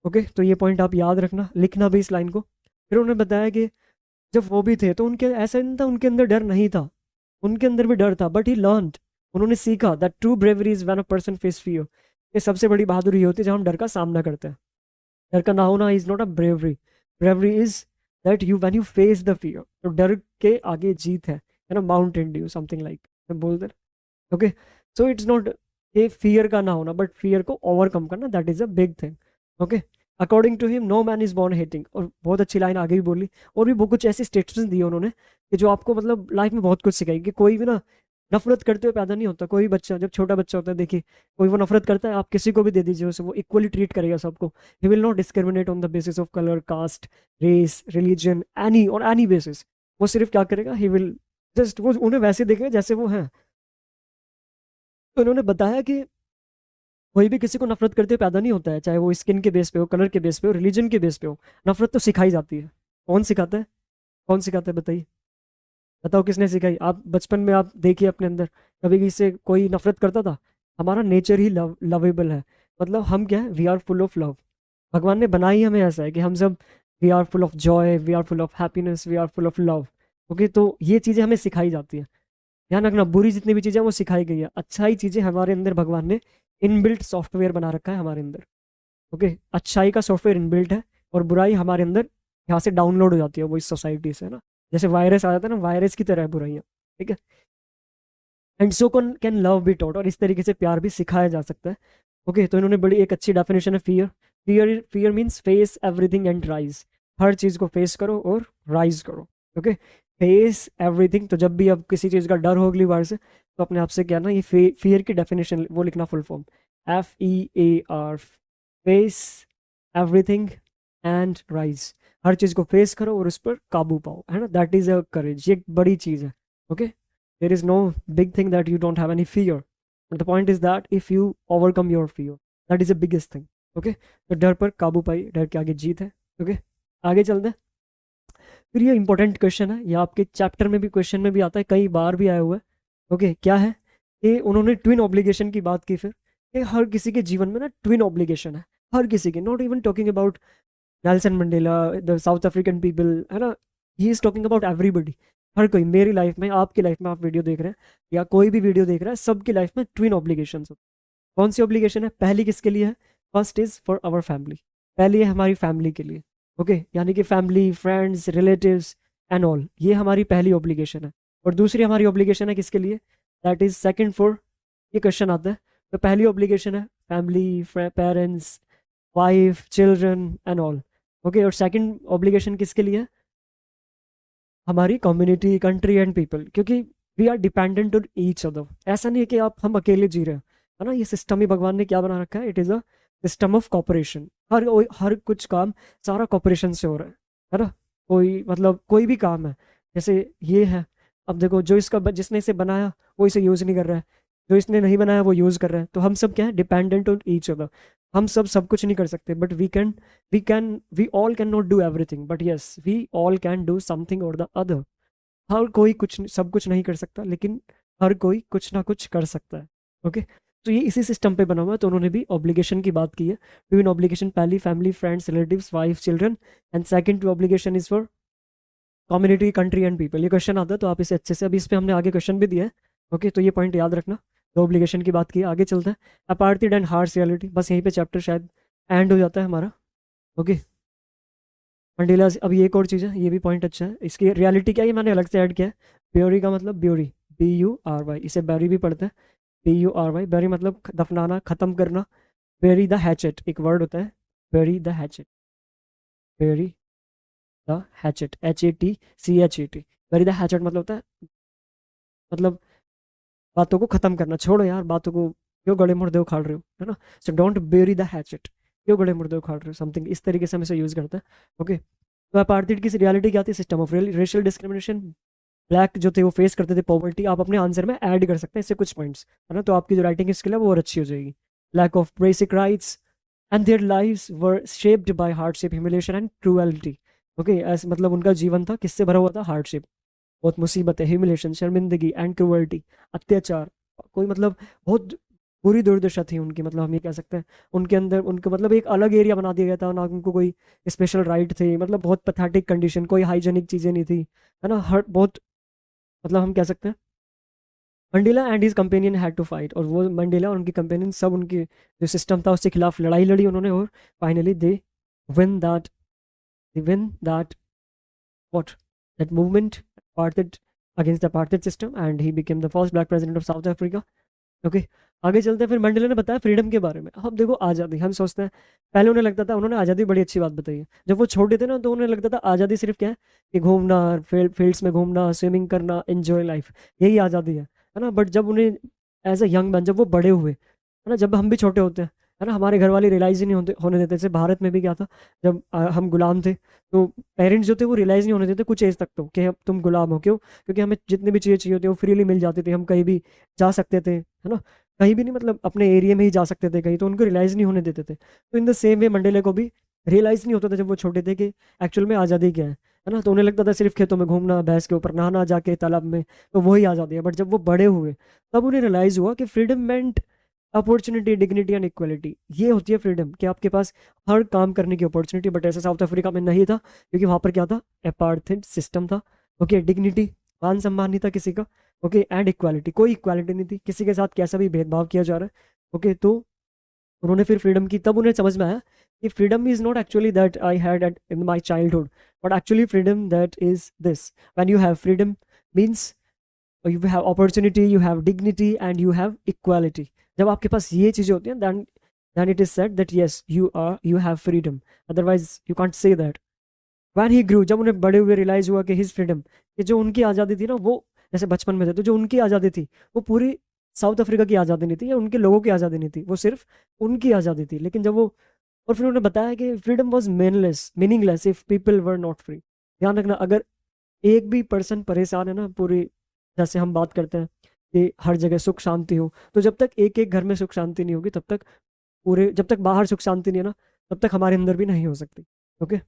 ओके, तो ये पॉइंट आप याद रखना, लिखना भी इस लाइन को। फिर उन्होंने बताया कि जब वो भी थे तो उनके ऐसा नहीं था उनके अंदर डर नहीं था, उनके अंदर भी डर था, बट ही लर्नड, उन्होंने सीखा that true bravery is when a person face fear. ये सबसे बड़ी बहादुरी होती है जब हम डर का सामना करते हैं। डर का ना होना is not a bravery. Bravery is that you when you face the fear, तो डर के आगे जीत है ना, माउंटेन ड्यू समथिंग लाइक मैं बोल दे। ओके, सो इट्स नॉट ये फियर का ना होना, बट फियर को ओवरकम करना, that is a big thing. Okay, according to him no man is born hating, और बहुत अच्छी लाइन आगे भी बोली, और भी बहुत कुछ ऐसे स्टेटमेंट्स दिए उन्होंने कि जो आपको मतलब लाइफ में बहुत कुछ सिखाएगी कि कोई भी ना नफरत करते हुए पैदा नहीं होता। कोई भी बच्चा जब छोटा बच्चा होता है, देखिए कोई वो नफरत करता है, आप किसी को भी दे दीजिए उसे, वो इक्वली ट्रीट करेगा सबको। He will not discriminate on the basis of colour, caste, race, religion, any और एनी बेसिस। वो सिर्फ क्या करेगा, ही विल जस्ट वो उन्हें वैसे देखेगा जैसे वो हैं। तो उन्होंने बताया कि कोई भी किसी को नफरत करते हुए पैदा नहीं होता है, चाहे वो स्किन के बेस पे हो, कलर के बेस पे हो, रिलीजन के बेस पे हो। नफरत तो सिखाई जाती है। कौन सिखाता है? कौन सिखाता है बताइए? बताओ किसने सिखाई? आप बचपन में आप देखिए अपने अंदर, कभी किसी से कोई नफरत करता था? हमारा नेचर ही लवेबल है। मतलब हम क्या है, we are full of love. भगवान ने बनाई ही हमें ऐसा है कि हम सब we are full of joy, we are full of happiness, we are full of love. Okay, तो ये चीज़ें हमें सिखाई जाती है। ध्यान रखना, बुरी जितनी भी चीज़ें हैं, वो सिखाई गई है। अच्छाई चीज़ें हमारे अंदर भगवान ने इनबिल्ट सॉफ्टवेयर बना रखा है हमारे अंदर। ओके, अच्छाई का सॉफ्टवेयर इनबिल्ट है, और बुराई हमारे अंदर यहाँ से डाउनलोड हो जाती है, वो इस सोसाइटी से, है ना। जैसे वायरस आ जाता है ना, वायरस की तरह है बुराइयाँ। ठीक है, and so can love be taught, और इस तरीके से प्यार भी सिखाया जा सकता है। ओके, तो इन्होंने बड़ी एक अच्छी डेफिनेशन है fear. Fear fear means face everything and rise. हर चीज़ को फेस करो और राइज करो। ओके, फेस एवरीथिंग, तो जब भी अब किसी चीज़ का डर हो अगली बार से, तो अपने आप से क्या ना, ये फियर की डेफिनेशन वो लिखना, full form FEAR, face everything and rise. हर चीज़ को फेस करो और उस पर काबू पाओ, है ना। दैट इज अ करेज, ये एक बड़ी चीज़ है। Okay, there is no big thing that you don't have any fear, but the point is that if you overcome your fear, that is the biggest thing. Okay, तो डर पर काबू पाई, डर के आगे जीत है। ओके, आगे चलते हैं। फिर ये इंपॉर्टेंट क्वेश्चन है, ये आपके चैप्टर में भी क्वेश्चन में भी आता है, कई बार भी आया हुआ है। ओके, क्या है कि उन्होंने ट्विन ऑब्लिगेशन की बात की फिर, कि हर किसी के जीवन में ना ट्विन ऑब्लिगेशन है। हर किसी के, not even talking about Nelson Mandela, the South African people, है ना। He is talking about everybody. हर कोई, मेरी लाइफ में, आपकी लाइफ में, आप वीडियो देख रहे हैं या कोई भी वीडियो देख रहा है, सबकी लाइफ में ट्विन ऑब्लिगेशन। कौन सी ऑब्लिगेशन है? पहली किसके लिए है? First is for our family. पहली है हमारी फैमिली के लिए। ओके, यानी कि family, friends, relatives and all, ये हमारी पहली ऑब्लिगेशन है। और दूसरी हमारी ऑब्लिगेशन है किसके लिए? दैट इज सेकंड फॉर, ये क्वेश्चन आता है। तो पहली ऑब्लिगेशन है family, parents, wife, children and all. Okay, और सेकंड ऑब्लिगेशन किसके लिए है? हमारी कम्युनिटी, कंट्री एंड पीपल, क्योंकि we are dependent on each other. ऐसा नहीं है कि आप हम अकेले जी रहे हैं, है ना। ये सिस्टम ही भगवान ने क्या बना रखा है, it is a system of cooperation. हर कुछ काम सारा कॉपरेशन से हो रहा है ना। कोई मतलब कोई भी काम है, जैसे ये है, अब देखो जो जिसने इसे बनाया वो इसे यूज़ नहीं कर रहा है, जो इसने नहीं बनाया वो यूज़ कर रहा है। तो हम सब क्या है, डिपेंडेंट ऑन ईच अदर। हम सब कुछ नहीं कर सकते, but we all can not do everything, but yes we all can do something or the other. हर कोई सब कुछ नहीं कर सकता, लेकिन हर कोई कुछ ना कुछ कर सकता है। ओके, तो ये इसी सिस्टम पे बना हुआ है। तो उन्होंने भी ऑब्लिगेशन की बात की है। ट्विन ऑब्लिगेशन, पहली family, friends, relatives, wife, children, and second obligation is for community, country and people. ये क्वेश्चन आता है तो आप इसे अच्छे से, अभी इस पे हमने आगे क्वेश्चन भी दिया है। ओके, तो ये पॉइंट याद रखना। दो ऑब्लिगेशन की बात की, आगे चलते हैं। अपार्थिड एंड हार्श रियलिटी, बस यहीं पे चैप्टर शायद एंड हो जाता है हमारा। ओके, मंडेला, अब ये एक और चीज़ है, ये भी पॉइंट अच्छा है। इसकी रियलिटी क्या है, ये मैंने अलग से ऐड किया है। ब्योरी का मतलब ब्योरी, BURY, इसे बैरी भी पढ़ते हैं, BURY। बैरी मतलब दफनाना, खत्म करना। बेरी द हैचेट, एक वर्ड होता है, bury the hatchet, bury the hatchet, HATCHET। Bury the hatchet मतलब होता है, मतलब बातों को खत्म करना। छोड़ो यार बातों को, क्यों गड़े मुर्दे उखाड़ रहे हो, है ना। So don't bury the hatchet, क्यों गड़े मुर्दे उखाड़ रहे हो, समथिंग इस तरीके से हम इसे यूज करते हैं। ओके, तो अपार्थिड की रियलिटी क्या थी? System of racial discrimination. Black जो थे वो फेस करते थे पॉवर्टी। आप अपने आंसर में ऐड कर सकते हैं इससे कुछ पॉइंट्स, है ना, तो आपकी जो राइटिंग स्किल है वो और अच्छी हो जाएगी। Lack of basic rights and their lives were shaped by hardship, humiliation and cruelty. Okay, ऐसे मतलब उनका जीवन था किससे भरा हुआ था? हार्डशिप, बहुत मुसीबत है, ह्यूमिलेशन, शर्मिंदगी, एंड क्रूअल्टी, अत्याचार। कोई मतलब बहुत बुरी दुर्दशा थी उनकी, मतलब हम ये कह सकते हैं। उनके अंदर उनको मतलब एक अलग एरिया बना दिया गया था ना, उनको कोई स्पेशल राइट थे। मतलब बहुत पैथेटिक कंडीशन, कोई हाइजेनिक चीज़ें नहीं थी, है ना। हर बहुत मतलब हम कह सकते हैं Mandela and his companion had to fight, और वो मंडेला और उनकी कंपेनियन सब उनकी जो सिस्टम था उसके खिलाफ लड़ाई लड़ी उन्होंने, और finally they win that what that movement apartheid against the apartheid system and he became the first black president of South Africa. Okay, आगे चलते हैं। फिर मंडेला ने बताया फ्रीडम के बारे में। अब देखो आज़ादी, हम सोचते हैं पहले उन्हें लगता था, उन्होंने आज़ादी बड़ी अच्छी बात बताई है। जब वो छोटे थे ना तो उन्हें लगता था आज़ादी सिर्फ क्या है कि घूमना, फील्ड्स में घूमना, स्विमिंग करना, एंजॉय लाइफ, यही आज़ादी है ना। बट जब उन्हें एज अ यंग मैन, जब वो बड़े हुए, है ना, जब हम भी छोटे होते हैं, है ना, हमारे घर वाले रियलाइज़ ही नहीं होने देते। जैसे भारत में भी क्या था, जब हम गुलाम थे तो पेरेंट्स जो थे वो रियलाइज़ नहीं होने देते कुछ एज तक, तो कि अब तुम गुलाम हो। क्यों? क्योंकि हमें जितनी भी चीज़ें चाहिए होती है वो फ्रीली मिल जाती थी, हम कहीं भी जा सकते थे, है ना, कहीं भी नहीं, मतलब अपने एरिया में ही जा सकते थे कहीं, तो उनको रियलाइज़ नहीं होने देते थे। तो इन द सेम वे मंडेले को भी रियलाइज़ नहीं होता था जब वो छोटे थे कि एक्चुअल में आज़ादी क्या है ना। तो उन्हें लगता था सिर्फ खेतों में घूमना, भैंस के ऊपर नहाना जाके तालाब में, तो वही आज़ादी है। बट जब वो बड़े हुए तब उन्हें रियलाइज़ हुआ कि freedom meant opportunity, dignity and equality. ये होती है फ्रीडम, कि आपके पास हर काम करने की अपॉर्चुनिटी। बट ऐसा साउथ अफ्रीका में नहीं था, क्योंकि वहाँ पर क्या था, अपार्थाइड सिस्टम था। ओके, डिग्निटी, मान सम्मान नहीं था किसी का। ओके, एंड इक्वालिटी, कोई इक्वालिटी नहीं थी, किसी के साथ कैसा भी भेदभाव किया जा रहा है। ओके, तो उन्होंने फिर फ्रीडम की, तब उन्हें समझ में आया कि freedom is not actually that I had at in my childhood, but actually freedom that is this, when you have freedom means you have opportunity, you have dignity and you have equality. जब आपके पास ये चीज़ें होती हैं then it is said that yes you have freedom, otherwise you can't say that. when he grew, जब उन्हें बड़े हुए रियलाइज हुआ कि his freedom, कि जो उनकी आज़ादी थी ना, वो जैसे बचपन में थे तो जो उनकी आज़ादी थी वो पूरी साउथ अफ्रीका की आज़ादी नहीं थी या उनके लोगों की आज़ादी नहीं थी, वो सिर्फ उनकी आज़ादी थी। लेकिन जब वो, और फिर उन्होंने बताया कि freedom was meaningless if people were not free. ध्यान रखना, अगर एक भी पर्सन परेशान है ना पूरी, जैसे हम बात करते हैं कि हर जगह सुख शांति हो, तो जब तक एक एक घर में सुख शांति नहीं होगी तब तक पूरे, जब तक बाहर सुख शांति नहीं है ना तब तक हमारे अंदर भी नहीं हो सकती। ओके,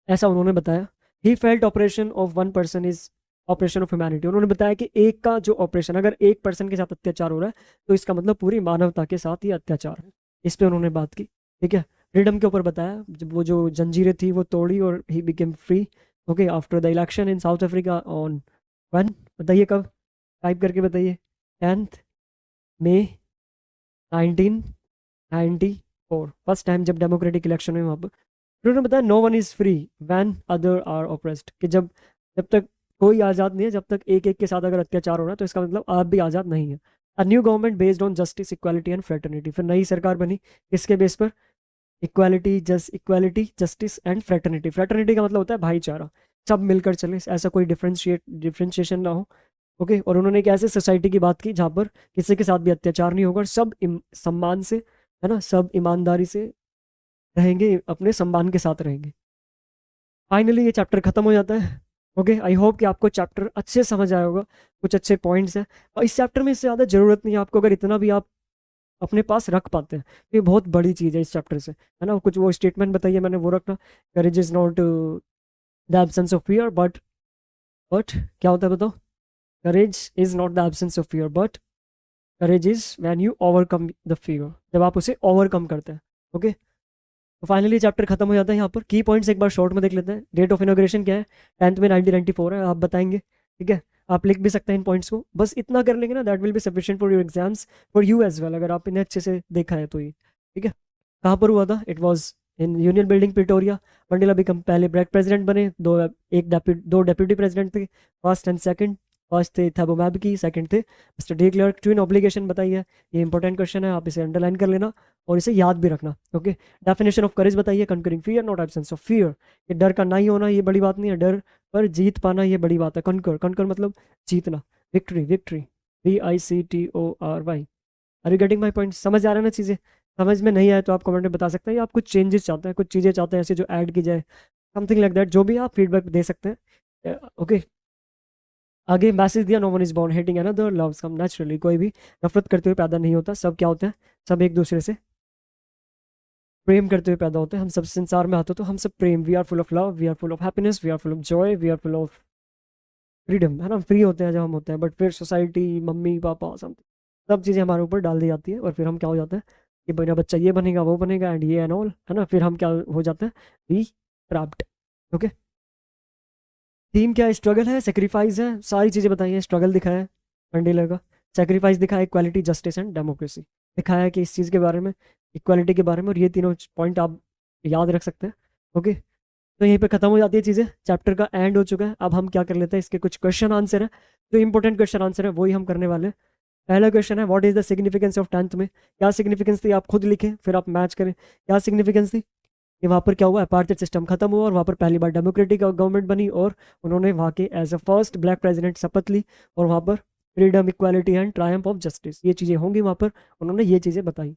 ऐसा उन्होंने बताया। He felt operation of one person is operation of humanity. उन्होंने बताया कि एक का जो ऑपरेशन, अगर एक पर्सन के साथ अत्याचार हो रहा है तो इसका मतलब पूरी मानवता के साथ ही अत्याचार है। इस पे उन्होंने बात की। ठीक है, फ्रीडम के ऊपर बताया, जब वो जो जंजीरें थी वो तोड़ी और he became free. Okay, after the election in South Africa on one, बताइए कब, टाइप करके बताइए, 10 मई 1994, फर्स्ट टाइम जब डेमोक्रेटिक इलेक्शन हुए वहाँ पर। उन्होंने बताया no one is free when other are oppressed, कि जब जब तक कोई आज़ाद नहीं है, जब तक एक एक के साथ अगर अत्याचार हो रहा है तो इसका मतलब आप भी आज़ाद नहीं है। A new government based on justice, equality and fraternity. फिर नई सरकार बनी किसके बेस पर, equality, justice and fraternity. Fraternity का मतलब होता है भाईचारा, सब मिलकर चले, ऐसा कोई डिफ्रेंशिएशन ना हो। ओके, और उन्होंने एक ऐसे सोसाइटी की बात की जहाँ पर किसी के साथ भी अत्याचार नहीं होगा और सब सम्मान से, है ना, सब ईमानदारी से रहेंगे, अपने सम्मान के साथ रहेंगे। फाइनली ये चैप्टर खत्म हो जाता है। ओके, आई होप कि आपको चैप्टर अच्छे समझ आया होगा, कुछ अच्छे पॉइंट्स हैं। और इस चैप्टर में इससे ज़्यादा ज़रूरत नहीं है आपको, अगर इतना भी आप अपने पास रख पाते हैं तो ये बहुत बड़ी चीज़ है इस चैप्टर से, है ना। कुछ वो स्टेटमेंट बताइए, मैंने वो रखना, करेज is not the absence of fear but क्या होता है बताओ, करेज is not the absence of fear but courage is when you overcome the fear, जब आप उसे ओवरकम करते हैं। ओके, तो फाइनली चैप्टर खत्म हो जाता है। यहाँ पर की पॉइंट्स एक बार शॉर्ट में देख लेते हैं। डेट ऑफ इनॉग्रेशन क्या है, 10 मई 1994 है, आप बताएंगे। ठीक है, आप लिख भी सकते हैं इन पॉइंट्स को, बस इतना कर लेंगे ना, that will be sufficient for your exams, for you as well, अगर आप इन्हें अच्छे से देखा है तो ये। ठीक है, कहाँ पर हुआ था, it was in union building Pretoria. Mandela become पहले ब्लैक प्रेसिडेंट बने, दो डेप्यूटी प्रेसिडेंट थे, फर्स्ट एंड सेकंड। फर्स्ट थे थैबो मैबकी, सेकंड थे mister de clerk. Twin obligation बताइए, ये इंपॉर्टेंट क्वेश्चन है, आप इसे अंडरलाइन कर लेना और इसे याद भी रखना। ओके, डेफिनेशन ऑफ करेज बताइए, concurring fear not absence of fear, ये डर का नहीं होना ये बड़ी बात नहीं है, डर पर जीत पाना ये बड़ी बात है। कंकर मतलब जीतना, victory, VICTORY। Are you getting my point, समझ आ रहा है ना चीज़ें। समझ में नहीं आए तो आप कमेंट में बता सकते हैं, या आप कुछ चेंजेस चाहते हैं, कुछ चीज़ें चाहते हैं ऐसे जो ऐड की जाए, समथिंग लाइक दैट, जो भी आप फीडबैक दे सकते हैं। ओके, आगे मैसेज दिया, no one is born hating another, loves come naturally. कोई भी नफरत करते हुए पैदा नहीं होता, सब क्या होते हैं, सब एक दूसरे से प्रेम करते हुए पैदा होते हैं। हम सब संसार में आते तो हम सब प्रेम, we are full of love, we are full of happiness, we are full of joy, we are full of freedom, है ना, फ्री होते हैं जब हम होते हैं। बट फिर सोसाइटी, मम्मी पापा, सब चीज़ें हमारे ऊपर डाल दी जाती है और फिर हम क्या हो जाते हैं कि मेरा बच्चा ये बनेगा वो बनेगा एंड ये एंड ऑल, है ना, फिर हम क्या हो जाते हैं, वी ट्रैप्ड। ओके, थीम क्या है, स्ट्रगल है, सेक्रीफाइस है, सारी चीज़ें बताई हैं। स्ट्रगल दिखाया है मंडेला का, सेक्रीफाइस दिखाया है, इक्वालिटी, जस्टिस एंड डेमोक्रेसी दिखाया है कि इस चीज़ के बारे में, इक्वालिटी के बारे में, और ये तीनों पॉइंट आप याद रख सकते हैं। ओके, तो यहीं पे खत्म हो जाती है चीज़ें, चैप्टर का एंड हो चुका है। अब हम क्या कर लेते हैं, इसके कुछ क्वेश्चन आंसर है, जो इंपॉर्टेंट क्वेश्चन आंसर है वही हम करने वाले हैं। पहला क्वेश्चन है, what is the significance of 10th में? क्या सिग्निफिकेंस थी, आप खुद लिखें फिर आप मैच करें क्या सिग्निफिकेंस थी। कि वहाँ पर क्या हुआ, अपार्थाइड सिस्टम खत्म हुआ और वहाँ पर पहली बार डेमोक्रेटिक गवर्नमेंट बनी और उन्होंने वहाँ के as a first black president शपथ ली, और वहाँ पर freedom, equality and triumph of justice, ये चीज़ें होंगी वहाँ पर, उन्होंने ये चीज़ें बताई।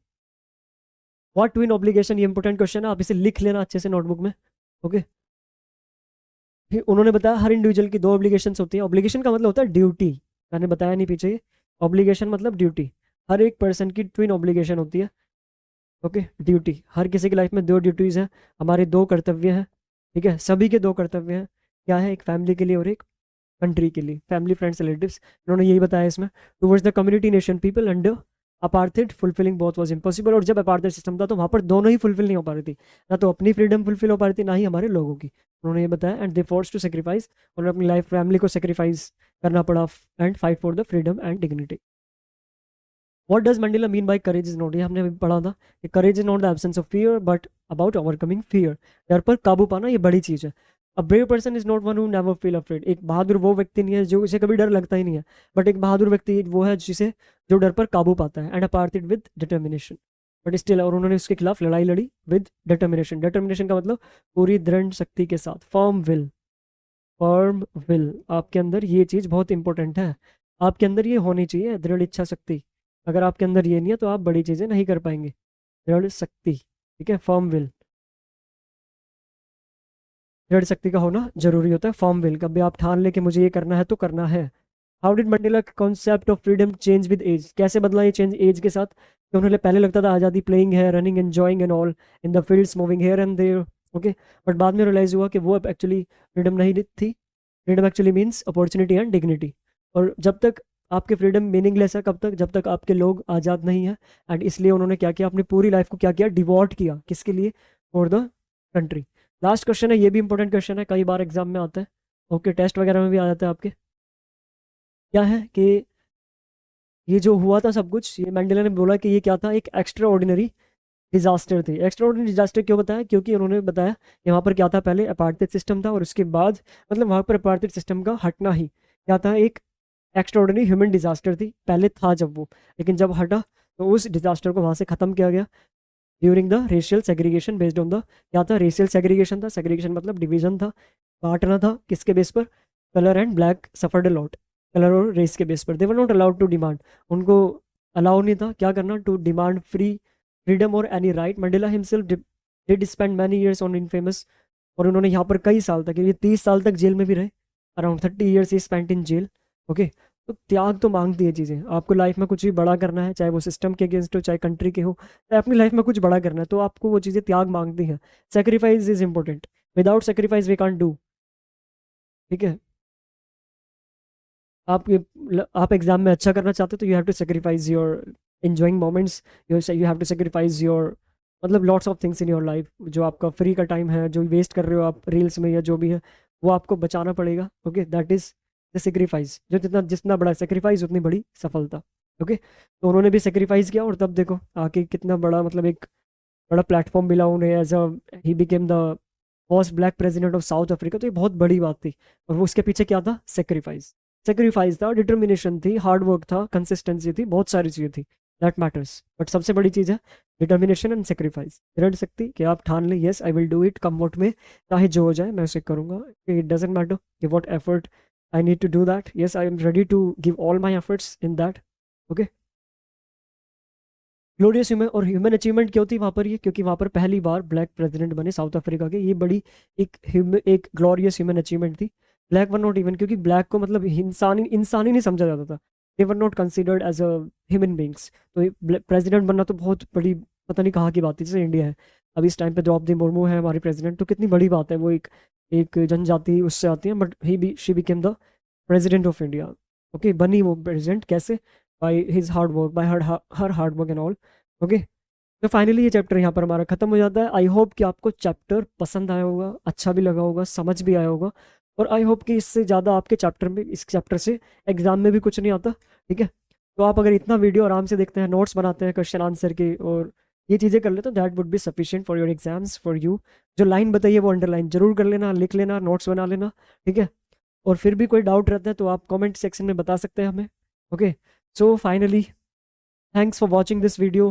व्हाट ट्विन ऑब्लिगेशन, ये इंपॉर्टेंट क्वेश्चन है, आप इसे लिख लेना अच्छे से नोटबुक में। ओके, फिर उन्होंने बताया हर इंडिविजुअल की दो ऑब्लिगेशंस होती है। ऑब्लिगेशन का मतलब होता है ड्यूटी, मैंने बताया नहीं पीछे, ऑब्लिगेशन मतलब ड्यूटी। हर एक पर्सन की ट्विन ऑब्लिगेशन होती है। ओके, ड्यूटी, हर किसी की लाइफ में दो ड्यूटीज हैं, हमारे दो कर्तव्य हैं। ठीक है, सभी के दो कर्तव्य हैं। क्या है, एक फैमिली के लिए और एक कंट्री के लिए, फैमिली, फ्रेंड्स, रिलेटिव्स, इन्होंने यही बताया इसमें। Towards the community, nation, people under apartheid fulfilling both was impossible. और जब अपार्थाइड सिस्टम था तो वहाँ पर दोनों ही फुलफिल नहीं हो पा रही थी, ना तो अपनी फ्रीडम फुलफिल हो पा रही थी, ना ही हमारे लोगों की। उन्होंने ये बताया, and they force to sacrifice, उन्हें अपनी लाइफ, फैमिली को सेक्रीफाइस करना पड़ा, and fight for the freedom and dignity. What does Mandela mean by courage is not, ये हमने अभी पढ़ा था कि courage is not the absence of fear but about overcoming fear. डर पर काबू पाना ये बड़ी चीज़ है। A brave person is not one who never feel afraid, एक बहादुर वो व्यक्ति नहीं है जो उसे कभी डर लगता ही नहीं है, बट एक बहादुर व्यक्ति वो है जिसे, जो डर पर काबू पाता है। And apartheid with determination, but still, और उन्होंने उसके खिलाफ लड़ाई लड़ी विद डिटर्मिनेशन। डिटर्मिनेशन का मतलब पूरी दृढ़ शक्ति के साथ, फर्म विल, फर्म विल, आपके अंदर ये चीज़ बहुत इंपॉर्टेंट है, आपके अंदर ये होनी चाहिए, दृढ़ इच्छा शक्ति। अगर आपके अंदर ये नहीं है तो आप बड़ी चीज़ें नहीं कर पाएंगे। दृढ़ शक्ति, ठीक है, फर्म विल, दृढ़ शक्ति का होना जरूरी होता है। फर्म विल, कभी आप ठान ले कि मुझे ये करना है तो करना है। How did Mandela concept of freedom change with age, कैसे बदला ये चेंज एज के साथ? कि उन्हें पहले लगता था आज़ादी प्लेइंग है, running, enjoying and all in the fields, moving here and there. Okay, but बाद में रियलाइज हुआ कि वो अब एक्चुअली फ्रीडम नहीं थी। Freedom actually means opportunity and dignity. और जब तक आपके फ्रीडम मीनिंगलेस है, कब तक, जब तक आपके लोग आज़ाद नहीं है। एंड इसलिए उन्होंने क्या किया, अपनी पूरी लाइफ को क्या किया, डिवोट किया, किसके लिए, for the country. Last question है, ये भी इंपॉर्टेंट क्वेश्चन है, कई बार एग्जाम में आता है। ओके, टेस्ट वगैरह में भी आ जाता है आपके। क्या है कि ये जो हुआ था सब कुछ, ये मंडेला ने बोला कि ये क्या था, एक एक्स्ट्रा ऑर्डिनरी डिजास्टर थी। एक्स्ट्रा ऑर्डिनरी डिजास्टर क्यों बताया, क्योंकि उन्होंने बताया कि वहाँ पर क्या था, पहले अपार्थाइड सिस्टम था और उसके बाद, मतलब वहाँ पर अपार्थाइड सिस्टम का हटना ही क्या था, एक एक्स्ट्रा ऑर्डिनरी ह्यूमन डिजास्टर थी। पहले था जब वो, लेकिन जब हटा तो उस डिजास्टर को वहाँ से ख़त्म किया गया during the racial segregation based on the, क्या था, रेशियल सेग्रीगेशन था। सेग्रीगेशन मतलब डिवीजन था, बांटना था, किसके बेस पर, colour and black suffered a lot, colour और रेस के बेस पर। They were not allowed to demand, उनको अलाउ नहीं था क्या करना, टू डिमांड फ्रीडम और any right. Mandela himself did spend many years on infamous, और उन्होंने यहाँ पर कई साल तक, ये 30 साल तक जेल में भी रहे, around 30 years he spent in jail. Okay, तो त्याग तो मांगती है चीज़ें, आपको लाइफ में कुछ भी बड़ा करना है, चाहे वो सिस्टम के अगेंस्ट हो, चाहे कंट्री के हो, चाहे अपनी लाइफ में कुछ बड़ा करना है, तो आपको वो चीज़ें त्याग मांगती हैं। Sacrifice is important, without sacrifice we can't do. ठीक है, आप एग्जाम में अच्छा करना चाहते हो तो you have to sacrifice your enjoying moments, you have to sacrifice your, मतलब lots of things in your life. जो आपका फ्री का टाइम है, जो वेस्ट कर रहे हो आप रील्स में या जो भी है, वो आपको बचाना पड़ेगा। Okay, that is the sacrifice, जो जितना जितना बड़ा सेक्रीफाइस उतनी बड़ी सफलता। ओके, तो उन्होंने भी सेक्रीफाइस किया और तब देखो आके कितना बड़ा, मतलब एक बड़ा प्लेटफॉर्म मिला उन्हें, as a he became the first black president of South Africa. तो ये बहुत बड़ी बात थी, और वो उसके पीछे क्या था, सेक्रीफाइस। सेक्रीफाइस था, डिटर्मिनेशन थी, हार्ड वर्क था, कंसिस्टेंसी थी, बहुत सारी चीज़ें थी, दैट मैटर्स। बट सबसे बड़ी चीज़ है डिटर्मिनेशन एंड सेक्रीफाइस, दृढ़ शक्ति कि आप ठान लें, yes I will do it, come what may, चाहे जो हो जाए मैं उसे करूँगा। इट डजेंट मैटर कि what effort I need to do that, yes I am ready to give all my efforts in that. Okay, glorious human, और human achievement क्यों थी वहाँ पर ये, क्योंकि वहाँ पर पहली बार ब्लैक प्रेसिडेंट बने साउथ अफ्रीका के, ये बड़ी एक ग्लोरियस ह्यूमन अचीवमेंट थी। ब्लैक वर नॉट इवन, क्योंकि ब्लैक को मतलब इंसान ही नहीं समझा जाता था, they were not considered as a human beings. तो प्रेसिडेंट बनना तो बहुत बड़ी, पता नहीं कहाँ की बात थी, जैसे इंडिया है अभी इस टाइम पे द्रौपदी मुर्मू है हमारी प्रेसिडेंट, तो कितनी बड़ी बात है, वो एक एक जनजाति उससे आती है, but she became the president of India. Okay, बनी वो प्रेसिडेंट कैसे, by his hard work, bye her hard work and all. Okay, तो फाइनली ये चैप्टर यहाँ पर हमारा खत्म हो जाता है। आई होप कि आपको चैप्टर पसंद आया होगा, अच्छा भी लगा होगा, समझ भी आया होगा, और आई होप कि इससे ज़्यादा आपके चैप्टर में, इस चैप्टर से एग्जाम में भी कुछ नहीं आता। ठीक है, तो आप अगर इतना वीडियो आराम से देखते हैं, नोट्स बनाते हैं क्वेश्चन आंसर के, और ये चीज़ें कर ले तो that would be sufficient for your exams for you. जो लाइन बताइए वो अंडरलाइन जरूर कर लेना, लिख लेना, नोट्स बना लेना, ठीक है। और फिर भी कोई डाउट रहता है तो आप कमेंट सेक्शन में बता सकते हैं हमें। Okay, so finally thanks for watching this video.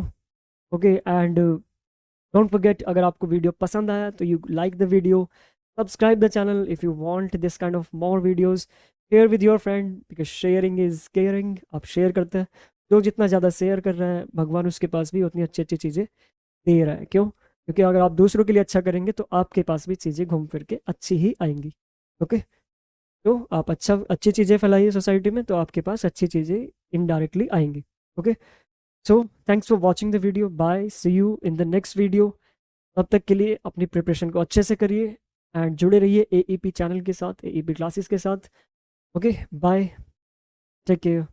Okay, and don't forget, अगर आपको वीडियो पसंद आया तो you like the video, subscribe the channel if you want this kind of more videos, share with your friend because sharing is caring. आप share करते हैं, जो जितना ज़्यादा शेयर कर रहा है भगवान उसके पास भी उतनी अच्छी अच्छी चीज़ें दे रहा है। क्यों? क्योंकि अगर आप दूसरों के लिए अच्छा करेंगे तो आपके पास भी चीज़ें घूम फिर के अच्छी ही आएंगी। ओके, तो आप अच्छी चीज़ें फैलाइए सोसाइटी में तो आपके पास अच्छी चीज़ें इनडायरेक्टली आएंगी। Okay, so thanks for watching the video, bye, see you in the next video. तब तक के लिए अपनी प्रिपरेशन को अच्छे से करिए एंड जुड़े रहिए एईपी चैनल के साथ, एईपी क्लासेस के साथ। Okay, bye, take care.